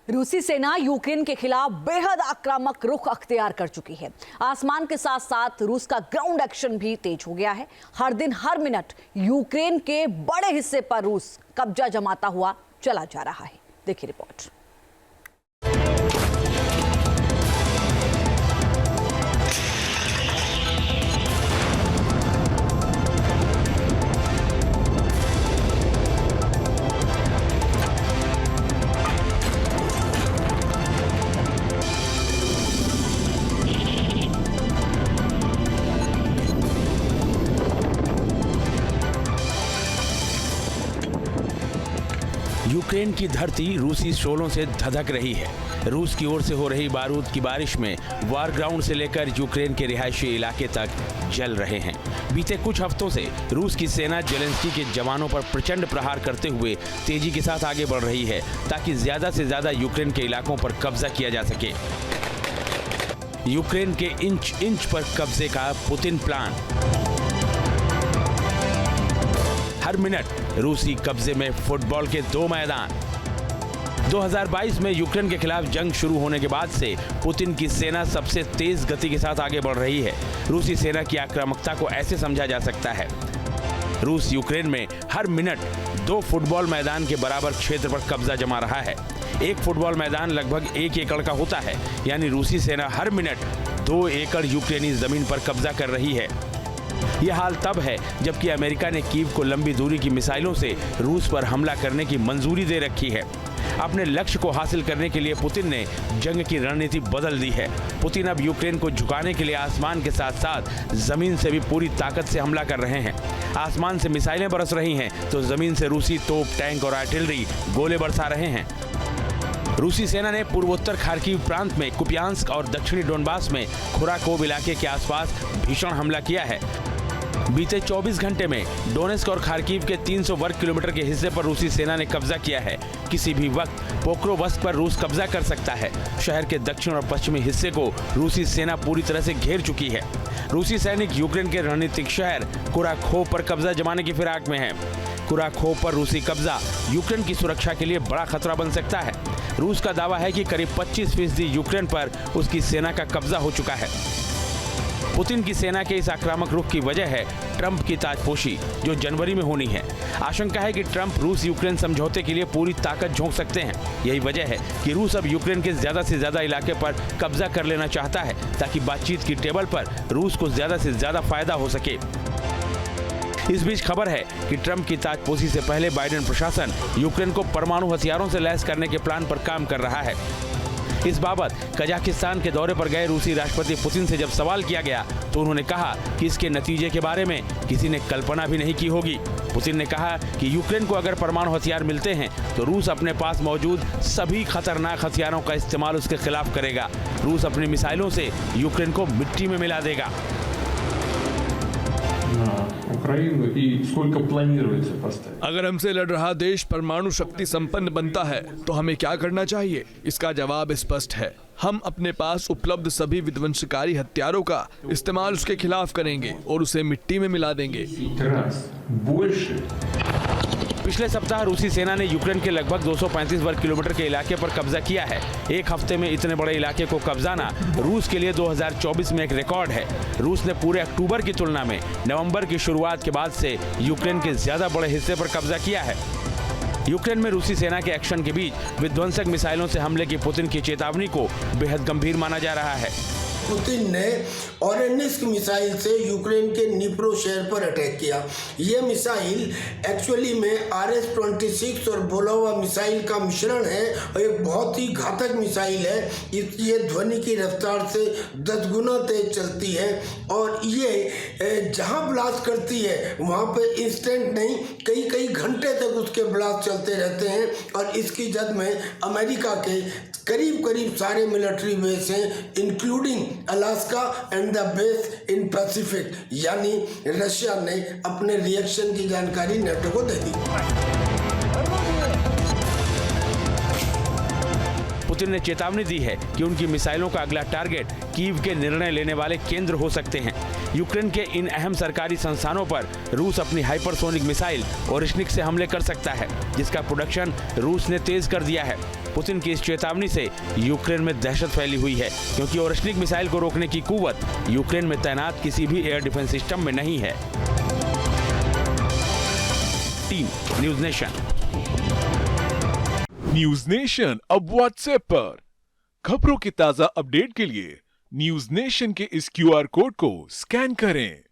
रूसी सेना यूक्रेन के खिलाफ बेहद आक्रामक रुख अख्तियार कर चुकी है। आसमान के साथ साथ रूस का ग्राउंड एक्शन भी तेज हो गया है। हर दिन हर मिनट यूक्रेन के बड़े हिस्से पर रूस कब्जा जमाता हुआ चला जा रहा है। देखिए रिपोर्ट। यूक्रेन की धरती रूसी शोलों से धधक रही है। रूस की ओर से हो रही बारूद की बारिश में वार ग्राउंड से लेकर यूक्रेन के रिहायशी इलाके तक जल रहे हैं। बीते कुछ हफ्तों से रूस की सेना जेलेंस्की के जवानों पर प्रचंड प्रहार करते हुए तेजी के साथ आगे बढ़ रही है ताकि ज्यादा से ज्यादा यूक्रेन के इलाकों पर कब्जा किया जा सके। यूक्रेन के इंच इंच पर कब्जे का पुतिन प्लान। हर मिनट रूसी कब्जे में फुटबॉल के 2 मैदान। 2022 में यूक्रेन के खिलाफ जंग शुरू होने के बाद से पुतिन की सेना सबसे तेज गति के साथ आगे बढ़ रही है। रूसी सेना की आक्रामकता को ऐसे समझा जा सकता है, रूस यूक्रेन में हर मिनट 2 फुटबॉल मैदान के बराबर क्षेत्र पर कब्जा जमा रहा है। एक फुटबॉल मैदान लगभग 1 एकड़ का होता है, यानी रूसी सेना हर मिनट 2 एकड़ यूक्रेनी जमीन पर कब्जा कर रही है। यह हाल तब है जबकि अमेरिका ने कीव को लंबी दूरी की मिसाइलों से रूस पर हमला करने की मंजूरी दे रखी है। अपने लक्ष्य को हासिल करने के लिए पुतिन ने जंग की रणनीति बदल दी है। पुतिन अब यूक्रेन को झुकाने के लिए आसमान के साथ साथ जमीन से भी पूरी ताकत से हमला कर रहे हैं। आसमान से मिसाइलें बरस रही हैं तो जमीन से रूसी तोप, टैंक और आर्टिलरी गोले बरसा रहे हैं। रूसी सेना ने पूर्वोत्तर खार्किव प्रांत में कुपियांस्क और दक्षिणी डोनबास में खुराकोव इलाके के आसपास भीषण हमला किया है। बीते 24 घंटे में डोनेस्क और खार्किव के 300 वर्ग किलोमीटर के हिस्से पर रूसी सेना ने कब्जा किया है। किसी भी वक्त पोक्रोवस्क पर रूस कब्जा कर सकता है। शहर के दक्षिण और पश्चिमी हिस्से को रूसी सेना पूरी तरह से घेर चुकी है। रूसी सैनिक यूक्रेन के रणनीतिक शहर कुराखोव पर कब्जा जमाने की फिराक में है। कुराखोव पर रूसी कब्जा यूक्रेन की सुरक्षा के लिए बड़ा खतरा बन सकता है। रूस का दावा है कि करीब 25% यूक्रेन पर उसकी सेना का कब्जा हो चुका है। पुतिन की सेना के इस आक्रामक रुख की वजह है ट्रंप की ताजपोशी, जो जनवरी में होनी है। आशंका है कि ट्रंप रूस यूक्रेन समझौते के लिए पूरी ताकत झोंक सकते हैं। यही वजह है कि रूस अब यूक्रेन के ज्यादा से ज्यादा इलाके पर कब्जा कर लेना चाहता है ताकि बातचीत की टेबल पर रूस को ज्यादा से ज्यादा फायदा हो सके। इस बीच खबर है कि ट्रंप की ताजपोशी से पहले बाइडेन प्रशासन यूक्रेन को परमाणु हथियारों से लैस करने के प्लान पर काम कर रहा है। इस बाबत कजाकिस्तान के दौरे पर गए रूसी राष्ट्रपति पुतिन से जब सवाल किया गया तो उन्होंने कहा कि इसके नतीजे के बारे में किसी ने कल्पना भी नहीं की होगी। पुतिन ने कहा कि यूक्रेन को अगर परमाणु हथियार मिलते हैं तो रूस अपने पास मौजूद सभी खतरनाक हथियारों का इस्तेमाल उसके खिलाफ करेगा। रूस अपनी मिसाइलों से यूक्रेन को मिट्टी में मिला देगा। अगर हमसे लड़ रहा देश परमाणु शक्ति संपन्न बनता है तो हमें क्या करना चाहिए? इसका जवाब स्पष्ट है। हम अपने पास उपलब्ध सभी विध्वंसकारी हथियारों का इस्तेमाल उसके खिलाफ करेंगे और उसे मिट्टी में मिला देंगे। पिछले सप्ताह रूसी सेना ने यूक्रेन के लगभग 235 वर्ग किलोमीटर के इलाके पर कब्जा किया है। एक हफ्ते में इतने बड़े इलाके को कब्जाना रूस के लिए 2024 में एक रिकॉर्ड है। रूस ने पूरे अक्टूबर की तुलना में नवंबर की शुरुआत के बाद से यूक्रेन के ज्यादा बड़े हिस्से पर कब्जा किया है। यूक्रेन में रूसी सेना के एक्शन के बीच विध्वंसक मिसाइलों से हमले की पुतिन की चेतावनी को बेहद गंभीर माना जा रहा है। पुतिन ने ऑरेनिस्क मिसाइल से यूक्रेन के निप्रो शहर पर अटैक किया। ये मिसाइल एक्चुअली में RS-26 और बोलोवा मिसाइल का मिश्रण है और एक बहुत ही घातक मिसाइल है। ये ध्वनि की रफ्तार से 10 गुना तेज चलती है और ये जहाँ ब्लास्ट करती है वहाँ पे इंस्टेंट नहीं, कई घंटे तक उसके ब्लास्ट चलते रहते हैं। और इसकी जद में अमेरिका के करीब सारे मिलिट्री बेस हैं, including Alaska and the base in Pacific. यानी रशिया ने अपने रिएक्शन की जानकारी नेटो को दे दी। पुतिन ने चेतावनी दी है कि उनकी मिसाइलों का अगला टारगेट कीव के निर्णय लेने वाले केंद्र हो सकते हैं। यूक्रेन के इन अहम सरकारी संस्थानों पर रूस अपनी हाइपरसोनिक मिसाइल ओरिश्निक से हमले कर सकता है, जिसका प्रोडक्शन रूस ने तेज कर दिया है। पुतिन की इस चेतावनी से यूक्रेन में दहशत फैली हुई है, क्योंकि ओरेश्निक मिसाइल को रोकने की कुव्वत यूक्रेन में तैनात किसी भी एयर डिफेंस सिस्टम में नहीं है। Team news nation. News nation अब व्हाट्सएप पर खबरों की ताजा अपडेट के लिए न्यूज नेशन के इस QR कोड को स्कैन करें।